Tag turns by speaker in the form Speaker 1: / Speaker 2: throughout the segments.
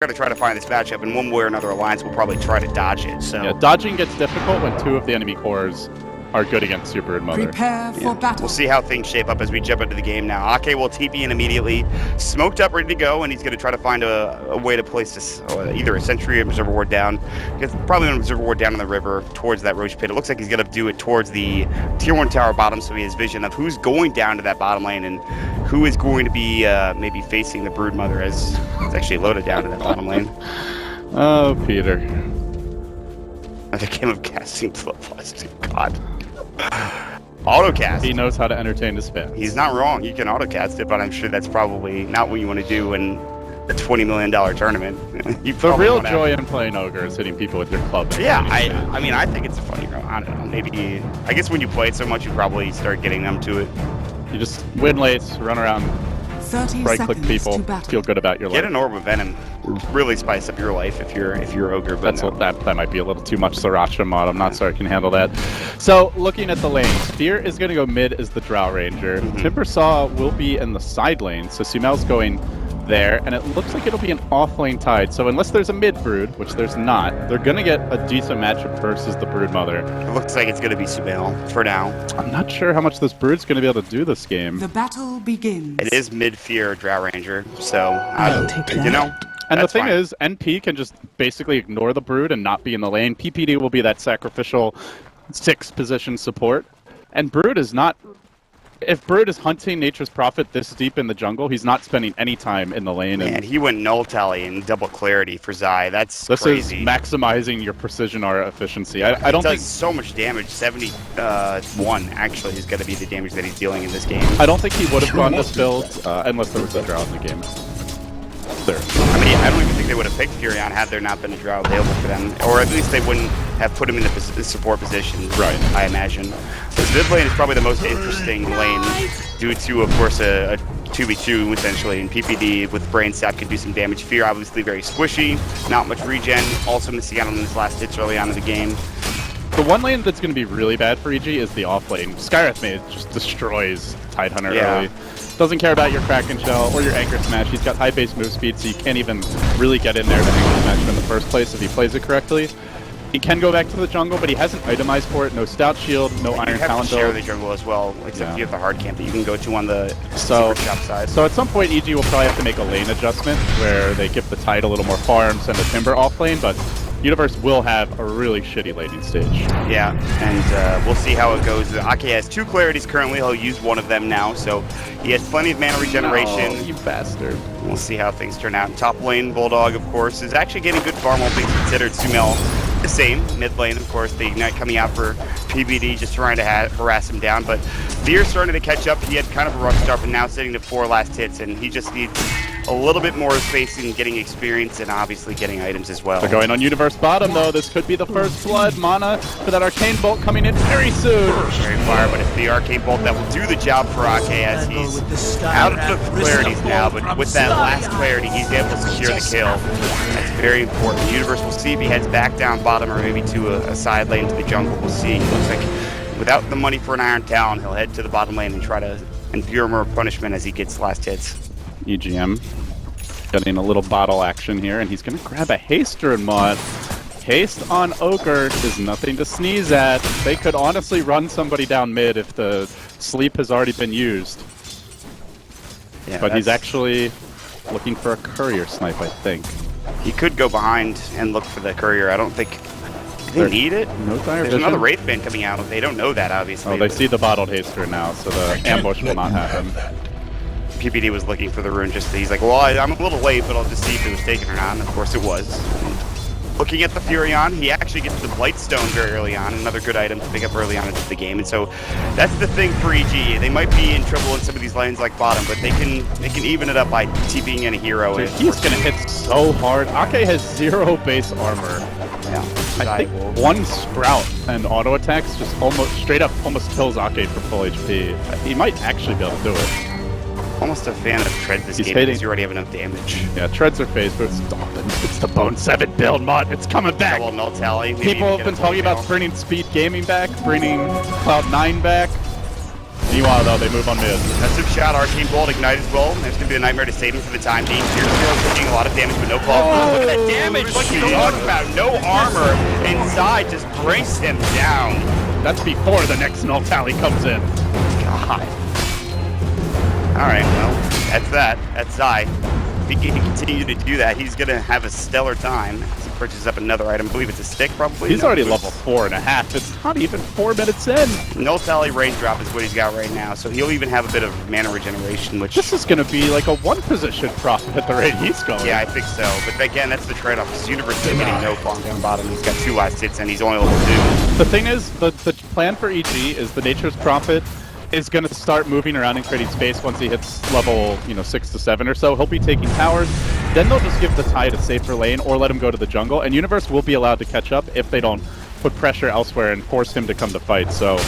Speaker 1: going to try to find this matchup, and one way or another, Alliance will probably try to dodge it. So
Speaker 2: yeah, dodging gets difficult when two of the enemy cores are good against Super Brood Mother.
Speaker 3: Prepare for battle.
Speaker 1: We'll see how things shape up as we jump into the game now. Ake will TP in immediately, smoked up, ready to go, and he's going to try to find a way to place this, either a sentry or observer ward down. He's probably an observer ward down in the river towards that Roche pit. It looks like he's going to do it towards the tier 1 tower bottom, so he has vision of who's going down to that bottom lane and who is going to be maybe facing the Brood Mother, as it's actually loaded down to that bottom lane.
Speaker 2: Oh, Peter.
Speaker 1: Another game of casting Bloodlust. God. Autocast.
Speaker 2: He knows how to entertain his fans.
Speaker 1: He's not wrong. You can autocast it, but I'm sure that's probably not what you want to do in a $20 million tournament.
Speaker 2: The real joy in playing Ogre is hitting people with your club.
Speaker 1: Yeah, I mean, I think it's a funny run. I don't know. Maybe, I guess when you play it so much, you probably start getting them to it.
Speaker 2: You just win lates, run around,
Speaker 3: 30
Speaker 2: right-click people, feel good about your life.
Speaker 1: Get an Orb of Venom. Really spice up your life if you're Ogre. But
Speaker 2: That's that might be a little too much Sriracha mod. I'm not sure I can handle that. So looking at the lanes, Fear is going to go mid as the Drow Ranger. Timbersaw will be in the side lane, so Sumel's going there, and it looks like it'll be an off-lane Tide. So unless there's a mid Brood, which there's not, they're going to get a decent matchup versus the Brood Mother.
Speaker 1: It looks like it's going to be Sumel for now.
Speaker 2: I'm not sure how much this Brood's going to be able to do this game.
Speaker 3: The battle begins.
Speaker 1: It is mid Fear Drow Ranger, so you know.
Speaker 2: And
Speaker 1: That's
Speaker 2: the thing
Speaker 1: fine.
Speaker 2: is, NP can just basically ignore the Brood and not be in the lane. PPD will be that sacrificial 6th position support. And Brood is not... If Brood is hunting Nature's Prophet this deep in the jungle, he's not spending any time in the lane.
Speaker 1: Man, he went null tally and double clarity for Zai. That's
Speaker 2: this
Speaker 1: crazy.
Speaker 2: is maximizing your precision R efficiency. I don't
Speaker 1: does
Speaker 2: think
Speaker 1: so much damage. 71 actually is going to be the damage that he's dealing in this game.
Speaker 2: I don't think he would have gone this build unless there was a Drow in the game. There.
Speaker 1: I mean, I don't even think they would have picked Furion had there not been a Drow available for them, or at least they wouldn't have put him in the support position.
Speaker 2: Right.
Speaker 1: I imagine. This mid lane is probably the most interesting lane due to, of course, a 2v2 essentially, and PPD with Brain Sap can do some damage. Fear obviously very squishy, not much regen, also missing out on his last hits early on in the game.
Speaker 2: The one lane that's going to be really bad for EG is the off lane. Skywrath Mage just destroys Tidehunter early. Doesn't care about your Kraken Shell or your Anchor Smash. He's got high base move speed, so you can't even really get in there to Anchor Smash him in the first place if he plays it correctly. He can go back to the jungle, but he hasn't itemized for it. No Stout Shield, no Iron Talon
Speaker 1: You have to share
Speaker 2: build.
Speaker 1: the jungle as well, except you have the hard camp that you can go to on the
Speaker 2: So,
Speaker 1: super shop side.
Speaker 2: So at some point, EG will probably have to make a lane adjustment where they give the Tide a little more farm, send the Timber off lane, but Universe will have a really shitty laning stage.
Speaker 1: Yeah, and we'll see how it goes. Ake has 2 clarities currently. He'll use one of them now, so he has plenty of mana regeneration.
Speaker 2: Oh, you bastard.
Speaker 1: We'll see how things turn out. Top lane, Bulldog, of course, is actually getting good farm, all things considered. Sumel, the same. Mid lane, of course, the Ignite coming out for PBD, just trying to harass him down. But Fear starting to catch up. He had kind of a rough start, but now sitting to 4 last hits, and he just needs a little bit more space in getting experience and obviously getting items as well.
Speaker 2: They're going on Universe bottom, though. This could be the first blood. Mana for that Arcane Bolt coming in very soon.
Speaker 1: Very fire, but it's the Arcane Bolt that will do the job for Ake as he's out of the clarities now, but with that last clarity, he's able to secure the kill. That's very important. Universe will see if he heads back down bottom or maybe to a side lane to the jungle. We'll see. It looks like without the money for an Iron Talon, he'll head to the bottom lane and try to endure more punishment as he gets last hits.
Speaker 2: EGM getting a little bottle action here, and he's going to grab a Haster mod. Haste on Ogre is nothing to sneeze at. They could honestly run somebody down mid if the sleep has already been used.
Speaker 1: Yeah,
Speaker 2: but he's actually looking for a courier snipe, I think.
Speaker 1: He could go behind and look for the courier. I don't think they need it.
Speaker 2: No dire
Speaker 1: There's
Speaker 2: vision.
Speaker 1: another Wraith Band coming out. They don't know that, obviously.
Speaker 2: Oh, they see the bottled Haster now, so the ambush will not happen.
Speaker 1: PPD was looking for the rune just he's like, well, I'm a little late, but I'll just see if it was taken or not. And of course it was. Looking at the Furion, he actually gets the Blightstone very early on, another good item to pick up early on into the game. And so that's the thing for EG. They might be in trouble in some of these lanes like bottom, but they can even it up by TPing in a hero.
Speaker 2: Dude, he's gonna hit so hard. Ake has 0 base armor.
Speaker 1: Yeah,
Speaker 2: I think one Sprout and auto attacks just almost straight up almost kills Ake for full HP. He might actually be able to do it.
Speaker 1: Almost a fan of Tread this game
Speaker 2: hitting.
Speaker 1: because you already have enough damage.
Speaker 2: Yeah, Treads are phase, but it's the Bone 7 build mod. It's coming back.
Speaker 1: Double null tally. Maybe
Speaker 2: People
Speaker 1: even
Speaker 2: have
Speaker 1: get
Speaker 2: been
Speaker 1: a
Speaker 2: talking
Speaker 1: full
Speaker 2: about bringing Speed Gaming back, bringing Cloud9 back. Meanwhile, though, they move on mid.
Speaker 1: Defensive shot, Arcane Bolt, Ignite as well. There's going to be a Nightmare to save him for the time being. Fear Zero taking a lot of damage, but no fall. Look at that damage, like you talked about. No armor inside, just brings him down.
Speaker 2: That's before the next null tally comes in.
Speaker 1: God. Alright, well, that's that. That's Zai. If he can continue to do that, he's going to have a stellar time. As he purchases up another item. I believe it's a stick, probably.
Speaker 2: He's already level 4.5. It's not even 4 minutes in.
Speaker 1: Null Tally range drop is what he's got right now, so he'll even have a bit of mana regeneration, which...
Speaker 2: This is going to be like a one-position prop at the rate he's going.
Speaker 1: Yeah, I think so. But again, that's the trade-off. Because Universe is getting no farm down bottom. He's got 2 last hits, and he's only level 2.
Speaker 2: The thing is, the plan for EG is the Nature's Prophet is going to start moving around and creating space once he hits level, 6 to 7 or so. He'll be taking towers. Then they'll just give the Tide a safer lane or let him go to the jungle. And Universe will be allowed to catch up if they don't put pressure elsewhere and force him to come to fight. So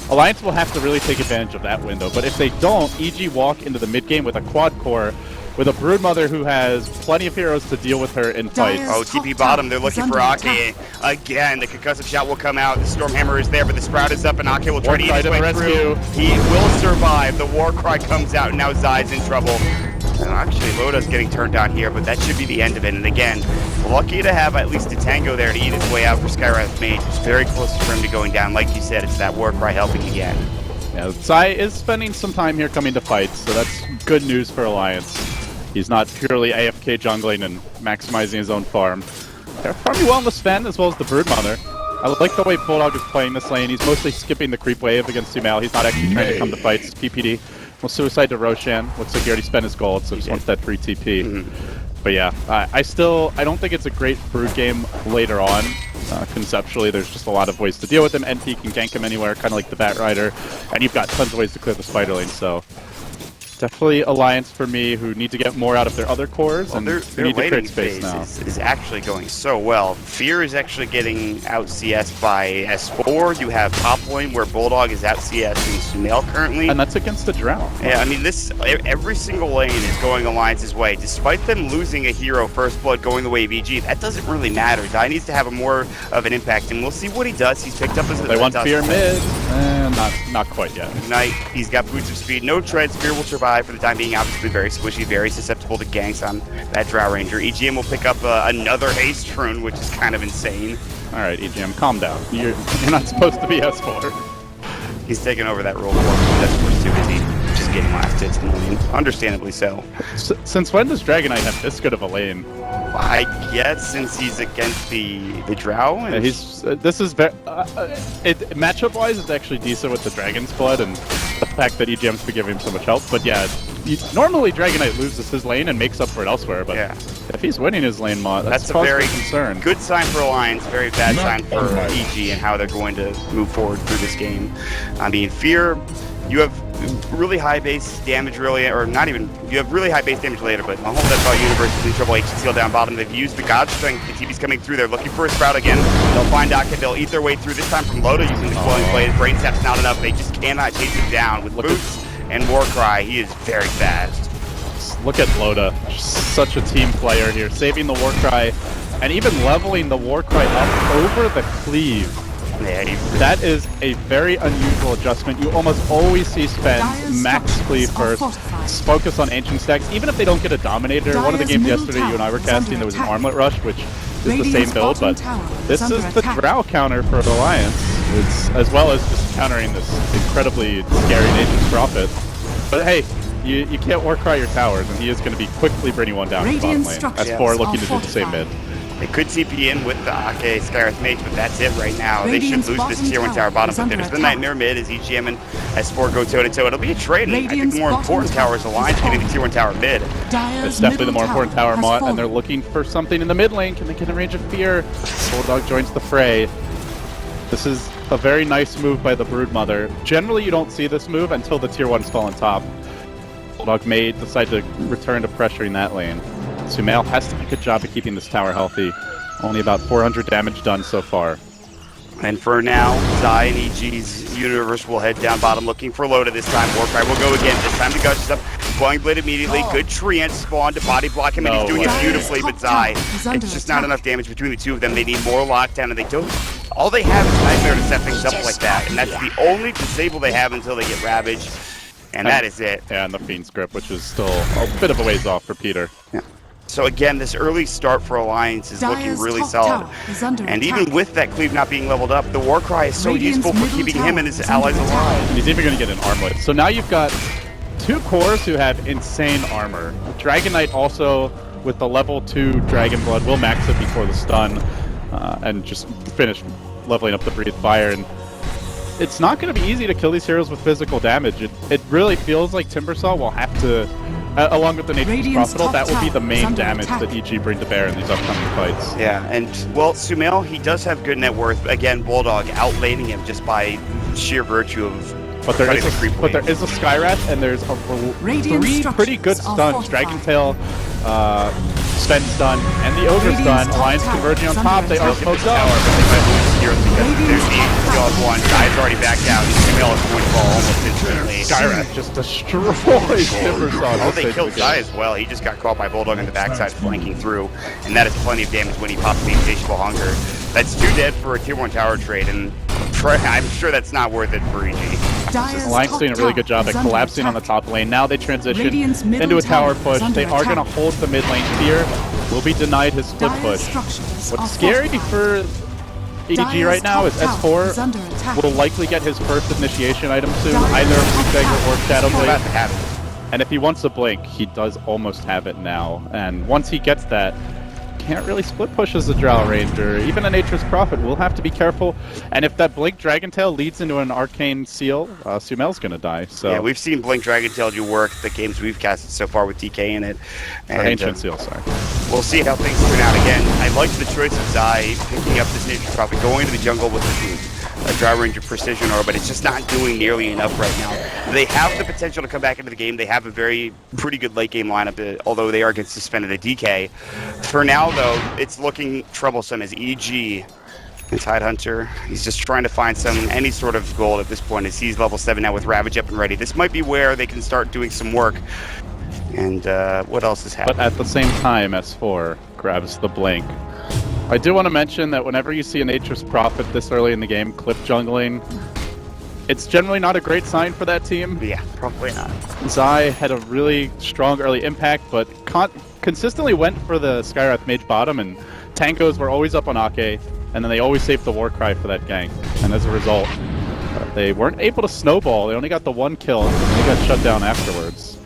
Speaker 2: Alliance will have to really take advantage of that window. But if they don't, EG walk into the mid game with a quad core, with a Broodmother who has plenty of heroes to deal with her in fights.
Speaker 1: Oh, TP bottom, they're looking for Ake. Again, the concussive shot will come out, the Stormhammer is there, but the Sprout is up, and Ake will try to eat his way through. He will survive, the Warcry comes out, and now Zai's in trouble. And actually, Loda's getting turned on here, but that should be the end of it. And again, lucky to have at least a Tango there to eat his way out for Skywrath Mage. It's very close for him to going down. Like you said, it's that Warcry helping again.
Speaker 2: Yeah, Zai is spending some time here coming to fights, so that's good news for Alliance. He's not purely AFK jungling and maximizing his own farm. They're farming well in the Sven as well as the Broodmother. I like the way Bulldog is playing this lane. He's mostly skipping the creep wave against Sumail. He's not actually trying to come to fights. It's PPD. Well, Suicide to Roshan. Looks like he already spent his gold, so just wants that free TP. But yeah, I don't think it's a great Brood game later on. Conceptually, there's just a lot of ways to deal with him. NP can gank him anywhere, kind of like the Bat Rider. And you've got tons of ways to clear the Spider Lane, so... Definitely Alliance for me, who need to get more out of their other cores, and
Speaker 1: their
Speaker 2: need to
Speaker 1: laning
Speaker 2: create space
Speaker 1: phase
Speaker 2: now.
Speaker 1: is actually going so well. Fear is actually getting out CS by S4. You have top lane where Bulldog is out CS in Sumail currently.
Speaker 2: And that's against the Drow.
Speaker 1: Yeah, I mean, every single lane is going Alliance's way. Despite them losing a hero, First Blood going the way of EG, that doesn't really matter. Zai needs to have a more of an impact, and we'll see what he does. He's picked up as
Speaker 2: They want Fear mid. Not quite yet.
Speaker 1: Ignite, he's got boots of speed, no treads. Fear will survive for the time being. Obviously very squishy, very susceptible to ganks on that Drow Ranger. EGM will pick up another haste rune, which is kind of insane.
Speaker 2: All right, EGM, calm down. You're not supposed to be S4.
Speaker 1: He's taking over that role for him. That's for too busy just getting last hits in the lane. Understandably so.
Speaker 2: Since when does Dragonite have this good of a lane?
Speaker 1: I guess since he's against the Drow. And
Speaker 2: yeah, he's this is very matchup wise, it's actually decent with the Dragon's Blood and the fact that EGM's been giving him so much help. But yeah, normally Dragonite loses his lane and makes up for it elsewhere. But yeah, if he's winning his lane mod, that's a very concern.
Speaker 1: Good sign for Alliance, very bad sign for EG and how they're going to move forward through this game. I mean, Fear, you have really high base damage, you have really high base damage later, but Mahomes, that's all Universe is in trouble. HCL down bottom. They've used the God Strength. The TV's coming through. They're looking for a Sprout again. They'll find Ake. They'll eat their way through, this time from Loda using the Glowing Blade. Brain Sap's not enough. They just cannot chase him down with Boots and Warcry. He is very fast.
Speaker 2: Look at Loda. Such a team player here. Saving the Warcry and even leveling the Warcry up over the cleave.
Speaker 1: Yeah,
Speaker 2: that is a very unusual adjustment. You almost always see Sven max cleave first, focus on ancient stacks, even if they don't get a Dominator. One of the games yesterday you and I were casting, there was an Armlet Rush, which is the same build, but this is the Drow counter for Alliance, as well as just countering this incredibly scary Nature's Prophet. But hey, you can't Warcry your towers, and he is going to be quickly bringing one down in the bottom lane. S4 looking to do the same mid.
Speaker 1: They could TP in with the Ake Skywrath Mage, but that's it right now. They should lose this tier 1 tower bottom, but there's the Nightmare mid as EGM and S4 go toe-to-toe. It'll be a trade, and I think the more important tower is Alliance getting the tier 1 tower mid.
Speaker 2: It's definitely the more important tower, and they're looking for something in the mid lane. Can they get in range of Fear? Bulldog joins the fray. This is a very nice move by the Broodmother. Generally, you don't see this move until the tier 1s fall on top. Bulldog may decide to return to pressuring that lane. Sumail has to make a job of keeping this tower healthy. Only about 400 damage done so far.
Speaker 1: And for now, Zai and EG's Universe will head down bottom looking for Loda this time. Warcry will go again. This time the Gush is up. Quelling Blade immediately. Good Treant spawn to body block him, and he's doing it beautifully, but Zai, it's just not enough damage between the two of them. They need more lockdown, and they don't. All they have is Nightmare to set things up like that, and that's the only disable they have until they get Ravage, and that is it.
Speaker 2: Yeah, and the Fiend's Grip, which is still a bit of a ways off for Peter.
Speaker 1: Yeah. So again, this early start for Alliance is looking really solid. And even with that Cleave not being leveled up, the Warcry is so useful for keeping him and his allies alive.
Speaker 2: And he's even going to get an armlet. So now you've got two cores who have insane armor. Dragon Knight also, with the level 2 Dragon Blood, will max it before the stun and just finish leveling up the Breathe Fire. And it's not going to be easy to kill these heroes with physical damage. It really feels like Timbersaw will have to, along with the Nature's Prophet, that will be the main damage that EG bring to bear in these upcoming fights.
Speaker 1: Yeah, and, well, Sumail, he does have good net worth. Again, Bulldog outlaning him just by sheer virtue of...
Speaker 2: But there is a Skywrath, and there's three pretty good stuns. Dragon Tail, Sven stun, and the Ogre stun. Alliance converging on top. They are smoked up.
Speaker 1: Because there's the skill of one. Guy's already backed out. Sumail is going to fall almost instantly.
Speaker 2: Skywrath just destroys Timbersaw.
Speaker 1: Oh, they killed Guy as well. He just got caught by Bulldog on the backside, flanking through, and that is plenty of damage when he pops the Insatiable Hunger. That's 2 dead for a tier 1 tower trade, and I'm sure that's not worth it for EG.
Speaker 2: Alliance doing a really good job at collapsing on the top lane. Now they transition into a tower push. They are going to hold the mid lane here. Will be denied his split push. What's scary for EG right now is S4 will likely get his first initiation item soon, either Blink Dagger or Shadow Blade. And if he wants to blink, he does almost have it now. And once he gets that, can't really split push as a Drow Ranger. Even a Nature's Prophet will have to be careful. And if that Blink Dragon Tail leads into an Arcane Seal, Sumail's gonna die. So
Speaker 1: yeah, we've seen Blink Dragon Tail do work the games we've casted so far with DK in it. And,
Speaker 2: Ancient Seal, sorry.
Speaker 1: We'll see how things turn out again. I liked the choice of Zai picking up this Nature's Prophet, going to the jungle with a Drow Ranger Precision Aura, but it's just not doing nearly enough right now. They have the potential to come back into the game. They have a pretty good late game lineup, although they are getting suspended at DK. For now, though, it's looking troublesome as EG and Tidehunter. He's just trying to find any sort of gold at this point as he's level 7 now with Ravage up and ready. This might be where they can start doing some work. And what else is happening?
Speaker 2: But at the same time, S4 grabs the Blink. I do want to mention that whenever you see a Nature's Prophet this early in the game clip jungling, it's generally not a great sign for that team.
Speaker 1: Yeah, probably not.
Speaker 2: Zai had a really strong early impact, but consistently went for the Skywrath Mage bottom, and Tangos were always up on Ake, and then they always saved the Warcry for that gank. And as a result, they weren't able to snowball. They only got the 1 kill, and they got shut down afterwards.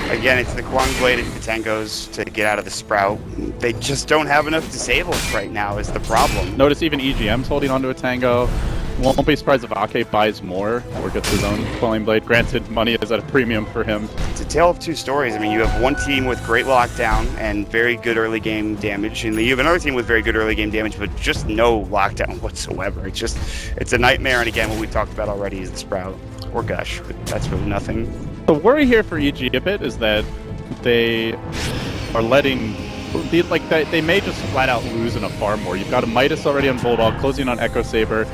Speaker 1: Again, it's the Quelling Blade and the Tangos to get out of the Sprout. They just don't have enough disables right now is the problem.
Speaker 2: Notice even EGM's holding onto a Tango. Won't be surprised if Ake buys more or gets his own Quelling Blade. Granted, money is at a premium for him.
Speaker 1: It's a tale of two stories. I mean, you have one team with great lockdown and very good early game damage, and you have another team with very good early game damage, but just no lockdown whatsoever. It's a nightmare, and again, what we talked about already is the Sprout or Gush, but that's really nothing.
Speaker 2: The worry here for EG a bit is that they are letting... they may just flat out lose in a farm war. You've got a Midas already on Bulldog, closing on Echo Saber.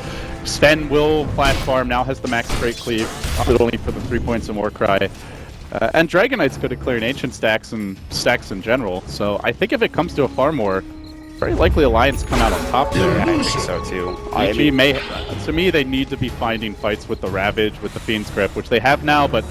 Speaker 2: Sven will flash farm, now has the max straight cleave, but only for the 3 points in Warcry. And Dragon Knight's good at clearing ancient stacks and stacks in general, so I think if it comes to a farm war, very likely Alliance come out on top there.
Speaker 1: Yeah, I think so too.
Speaker 2: EG may, to me, they need to be finding fights with the Ravage, with the Fiend's Grip, which they have now, but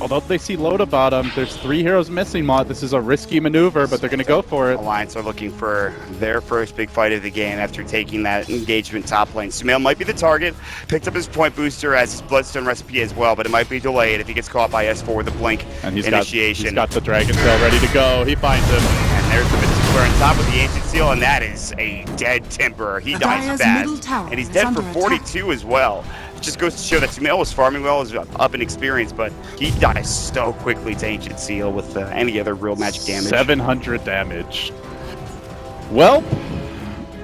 Speaker 2: although they see Loda bottom, there's 3 heroes missing, Mod. This is a risky maneuver, but they're going to go for it.
Speaker 1: Alliance are looking for their first big fight of the game after taking that engagement top lane. Sumail might be the target, picked up his point booster as his Bloodstone recipe as well, but it might be delayed if he gets caught by S4 with a Blink
Speaker 2: and
Speaker 1: initiation.
Speaker 2: He's got the Dragon Tail ready to go. He finds him.
Speaker 1: And there's the Mystic Blur on top of the Ancient Seal, and that is a dead Timber. He dies fast, and he's dead for 42 as well. It just goes to show that Sumail was farming well, is up in experience, but he dies so quickly to Ancient Seal with any other real magic damage. 700
Speaker 2: damage. Well,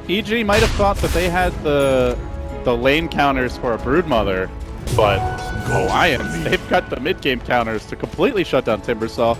Speaker 2: EG might have thought that they had the lane counters for a Broodmother, but Alliance, they've got the mid-game counters to completely shut down Timbersaw.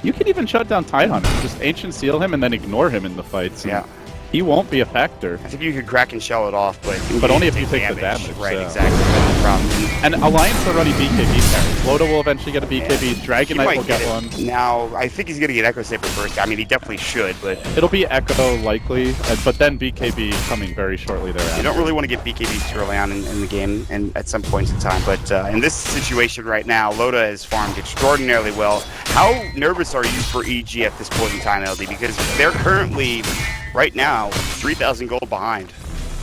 Speaker 2: You can even shut down Tidehunter, just Ancient Seal him and then ignore him in the fights.
Speaker 1: Yeah.
Speaker 2: He won't be a factor.
Speaker 1: I think you could crack and shell it off,
Speaker 2: But only if you take the damage.
Speaker 1: Right,
Speaker 2: so.
Speaker 1: exactly. That's the problem.
Speaker 2: And Alliance are running BKB carries. Loda will eventually get a BKB.
Speaker 1: He
Speaker 2: Dragon Knight
Speaker 1: might
Speaker 2: will get
Speaker 1: it.
Speaker 2: one.
Speaker 1: Now, I think he's going to get Echo Saber first. I mean, he definitely should, but
Speaker 2: It'll be Echo likely, but then BKB coming very shortly thereafter.
Speaker 1: you don't really want to get BKBs too early on in the game and at some points in time. But in this situation right now, Loda has farmed extraordinarily well. How nervous are you for EG at this point in time, LD? Because they're currently, right now, 3,000 gold behind.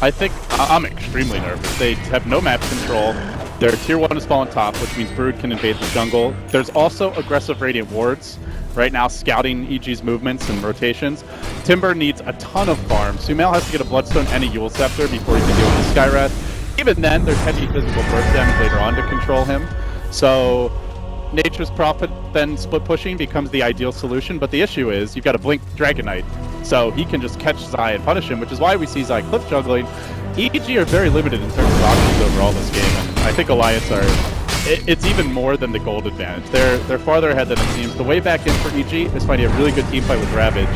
Speaker 2: I think I'm extremely nervous. They have no map control. Their tier 1 is fallen top, which means Brood can invade the jungle. There's also aggressive Radiant Wards right now scouting EG's movements and rotations. Timber needs a ton of farm. Sumail has to get a Bloodstone and a Eul Scepter before he can deal with the Skywrath. Even then, there's heavy physical burst damage later on to control him. So Nature's Prophet then split pushing becomes the ideal solution, but the issue is you've got a Blink Dragon Knight, so he can just catch Zai and punish him, which is why we see Zai cliff juggling. EG are very limited in terms of options overall this game, and I think Alliance are... It's even more than the gold advantage. They're farther ahead than it seems. The way back in for EG is finding a really good team fight with Ravage.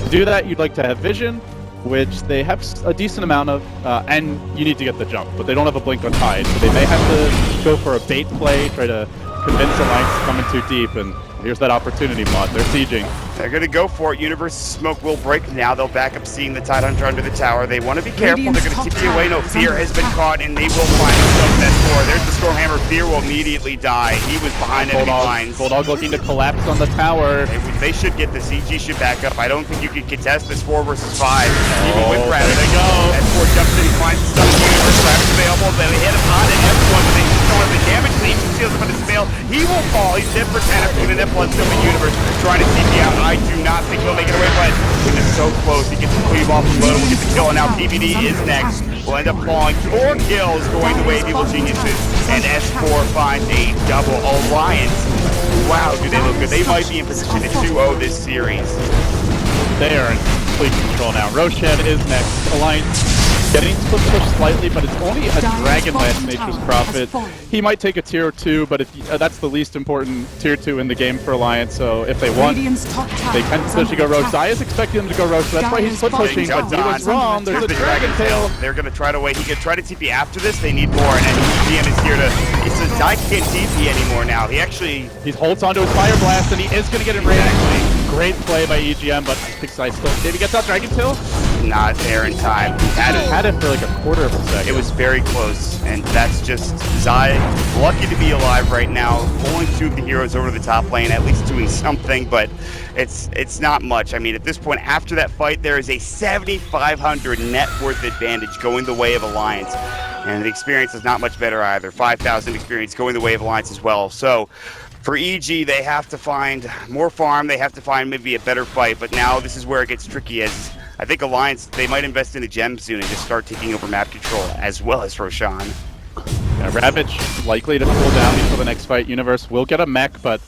Speaker 2: To do that, you'd like to have Vision, which they have a decent amount of, and you need to get the jump, but they don't have a blink on Tide, so they may have to go for a bait play, try to convince Alliance to come in too deep, and here's that opportunity, Mod. They're sieging.
Speaker 1: They're going to go for it. Universe Smoke will break now. They'll back up seeing the Tidehunter under the tower. They want to be careful. They're going to TP away. No, Fear has been caught, and they will find themselves that floor. There's the Stormhammer. Fear will immediately die. He was behind enemy lines.
Speaker 2: Bulldog looking to collapse on the tower.
Speaker 1: They should get this. EG should back up. I don't think you can contest this 4 versus 5. Even with
Speaker 2: there
Speaker 1: Ravage.
Speaker 2: they go.
Speaker 1: S4 jumps in. He finds the stun. Universe Ravage available. They hit him on and everyone, but they just don't have the damage. They even seals him on the Sumail. He will fall. He's dead for 10 after the net blood still in Universe. Trying to TP out. I do not think he'll make it away, but it's so close. He gets the cleave off the load. We'll get the kill, and now PBD is next. We'll end up falling 4 kills going the way of Evil Geniuses. And S4 finds a double. Alliance. Wow, do they look good. They might be in position to 2-0 this series.
Speaker 2: They are in complete control now. Roshan is next. Alliance getting split push slightly, but it's only a Dragonlance Nature's Prophet. He might take a tier 2, but if that's the least important tier 2 in the game for Alliance, so if they want, they can potentially go Roche. Zai is expecting them to go Roche, so that's why he's split pushing, but he was wrong. There's a Dragon Tail.
Speaker 1: They're going to try to wait. He could try to TP after this. They need more, and EGM is here to... He says Zai can't TP anymore now. He holds
Speaker 2: onto his Fire Blast, and he is going to get it raised. Great play by EGM, but I think Zai still... Did he get that Dragon Tail?
Speaker 1: Not there in time. He
Speaker 2: had it for like a quarter of a second.
Speaker 1: It was very close, and that's just Zai lucky to be alive right now, pulling 2 of the heroes over to the top lane, at least doing something, but it's not much. I mean, at this point, after that fight, there is a 7,500 net worth advantage going the way of Alliance, and the experience is not much better either. 5,000 experience going the way of Alliance as well. So for EG, they have to find more farm, they have to find maybe a better fight, but now this is where it gets tricky, as I think Alliance, they might invest in a gem soon and just start taking over map control, as well as Roshan.
Speaker 2: Yeah, Ravage likely to cool down before the next fight. Universe will get a mech, but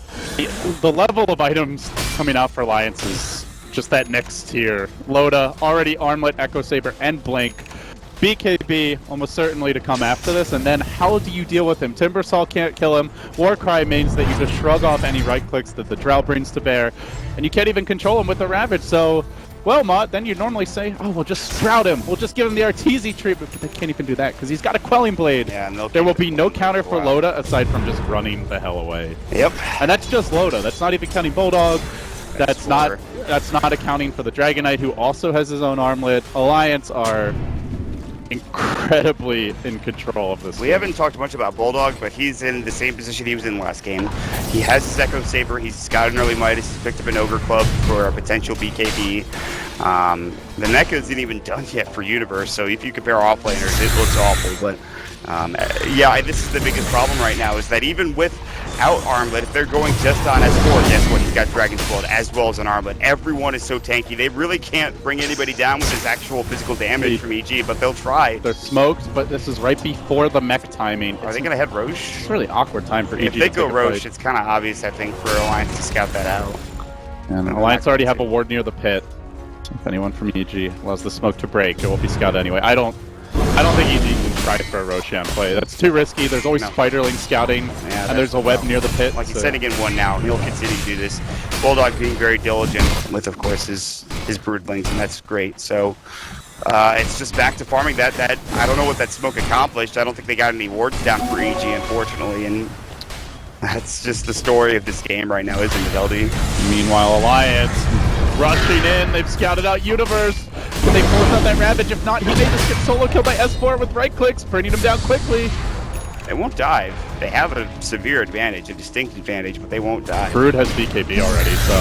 Speaker 2: the level of items coming out for Alliance is just that next tier. Loda, already Armlet, Echo Saber, and Blink. BKB almost certainly to come after this, and then how do you deal with him? Timbersaw can't kill him. Warcry means that you just shrug off any right clicks that the Drow brings to bear, and you can't even control him with the Ravage, so... Well, Mott, then you'd normally say, oh, we'll just sprout him. We'll just give him the Arteezy treatment, but they can't even do that because he's got a Quelling Blade.
Speaker 1: Yeah, and
Speaker 2: there will be no counter for Loda aside from just running the hell away.
Speaker 1: Yep.
Speaker 2: And that's just Loda. That's not even counting Bulldog. That's not accounting for the Dragon Knight, who also has his own armlet. Alliance are incredibly in control of this.
Speaker 1: We haven't talked much about Bulldog, but he's in the same position he was in last game. He has his Echo Saber, he's got an early Midas, he's picked up an Ogre Club for a potential BKB. The mecha isn't even done yet for Universe, so if you compare offlaners, it looks awful, but yeah, this is the biggest problem right now, is that even without Armlet, if they're going just on S4, guess what? He's got Dragon's Blood as well as an Armlet. Everyone is so tanky. They really can't bring anybody down with his actual physical damage from EG, but they'll try.
Speaker 2: They're smoked, but this is right before the mech timing.
Speaker 1: Are they going to head Roche?
Speaker 2: It's a really awkward time for EG.
Speaker 1: If they go Roche, it's kind of obvious, I think, for Alliance to scout that out.
Speaker 2: And Alliance already have a ward near the pit. If anyone from EG allows the smoke to break, it will be scouted anyway. I don't think EG can try for a Roshan play. That's too risky. There's always Spiderling scouting, and there's a web near the pit.
Speaker 1: Like he's sending in one now. He'll continue to do this. Bulldog being very diligent with, of course, his his broodlings, and that's great. So it's just back to farming. That I don't know what that smoke accomplished. I don't think they got any wards down for EG, unfortunately, and that's just the story of this game right now, isn't it, LD?
Speaker 2: Meanwhile, Alliance rushing in. They've scouted out Universe. Can they force out that Ravage? If not, he may just get solo killed by S4 with right clicks, bringing him down quickly.
Speaker 1: They won't dive. They have a severe advantage, a distinct advantage, but they won't die.
Speaker 2: Brood has BKB already, so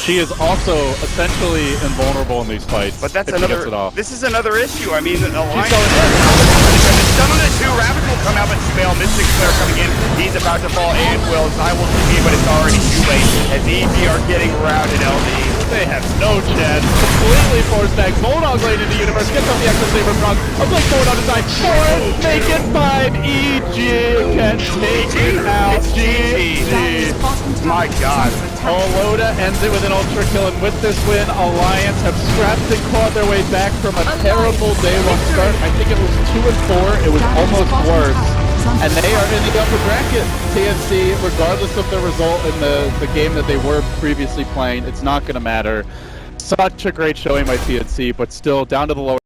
Speaker 2: she is also essentially invulnerable in these fights.
Speaker 1: But that's
Speaker 2: if she gets it
Speaker 1: another.
Speaker 2: off.
Speaker 1: This is another issue. I mean, Alliance.
Speaker 2: going in.
Speaker 1: Some of the two Ravage will come out, but Spell Mystic Flare coming in. He's about to fall, and will. I will see, but it's already too late as EG are getting routed. LD.
Speaker 2: They have no chance. Completely forced back. Bulldog lane into Universe. Gets off the Exo Saber front. A blitz forward on his side. 4, make it 5. EG can take it out. GG.
Speaker 1: My God.
Speaker 2: Loda ends it with an ultra kill, and with this win, Alliance have scrapped and clawed their way back from a terrible day one start. I think it was 2 and 4. It was almost worse. And they are in the upper bracket. TFC, regardless of the result in the game that they were previously playing, it's not going to matter. Such a great showing by TFC, but still down to the lower.